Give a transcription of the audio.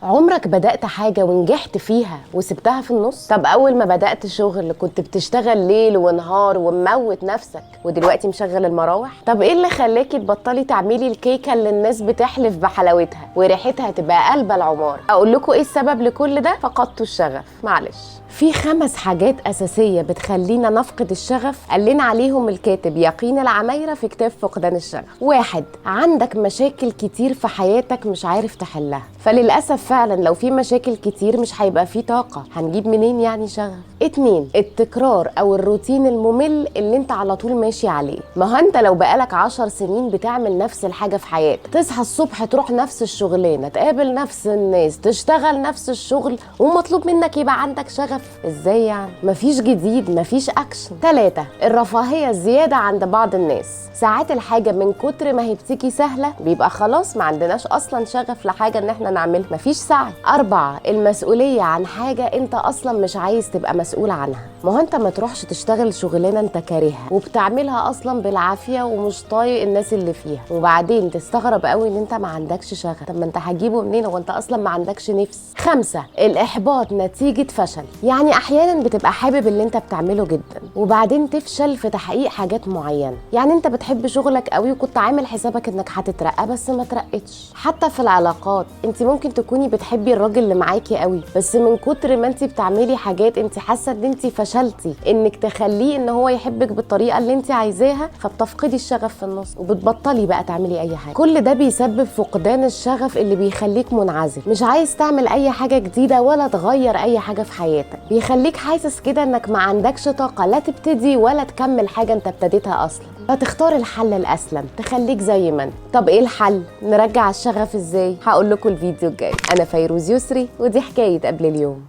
عمرك بدأت حاجة ونجحت فيها وسبتها في النص؟ طب أول ما بدأت شغل كنت بتشتغل ليل ونهار وموت نفسك ودلوقتي مشغل المراوح؟ طب إيه اللي خلاكي تبطلي تعملي الكيكة اللي الناس بتحلف بحلاوتها وريحتها تبقى قلب العمار؟ أقول لكم إيه السبب لكل ده؟ فقدتوا الشغف. معلش، في 5 حاجات أساسية بتخلينا نفقد الشغف قال لنا عليهم الكاتب يقين العمايرة في كتاب فقدان الشغف. 1، عندك مشاكل كتير في حياتك مش عارف تحلها، فللأسف فعلا لو في مشاكل كتير مش هيبقى في طاقة، هنجيب منين يعني شغف؟ 2، التكرار أو الروتين الممل اللي انت على طول ماشي عليه. ما هو انت لو بقالك 10 سنين بتعمل نفس الحاجة في حياتك، تصحى الصبح تروح نفس الشغلانة، تقابل نفس الناس، تشتغل نفس الشغل، ومطلوب منك يبقى عندك شغف، ازاي يعني؟ مفيش جديد، مفيش اكشن. 3، الرفاهية الزيادة عند بعض الناس، ساعات الحاجة من كتر ما هي بتيجي سهلة بيبقى خلاص ما عندناش اصلا شغف لحاجة ان احنا نعملها، مفيش سعي. 4، المسؤولية عن حاجة انت اصلا مش عايز تبقى مسؤول عنها. ما هو انت ما تروحش تشتغل شغلانة انت كارهها وبتعملها اصلا بالعافية ومش طايق الناس اللي فيها، وبعدين تستغرب قوي ان انت ما عندكش شغف. طب ما انت هتجيبه منين وانت اصلا ما عندكش نفس؟ 5، الاحباط نتيجة فشل، يعني احيانا بتبقى حابب اللي انت بتعمله جدا وبعدين تفشل في تحقيق حاجات معينة. يعني انت بتحب شغلك قوي وكنت عامل حسابك انك هتترقى بس ما ترقتش. حتى في العلاقات انت ممكن تكوني بتحبي الراجل اللي معاكي قوي، بس من كتر ما انت بتعملي حاجات انت حاسه ان انت فشلتي انك تخليه ان هو يحبك بالطريقه اللي انت عايزاها، فبتفقدي الشغف في النص وبتبطلي بقى تعملي اي حاجه. كل ده بيسبب فقدان الشغف اللي بيخليك منعزل، مش عايز تعمل اي حاجه جديده ولا تغير اي حاجه في حياتك، بيخليك حاسس كده انك ما عندكش طاقه لا تبتدي ولا تكمل حاجه انت ابتديتها اصلا. فتختار الحل الاسلم، تخليك زي ما انت. طب ايه الحل؟ نرجع الشغف ازاي؟ هقول لكم الفيديو الجاي. انا فيروز يسري ودي حكايه قبل اليوم.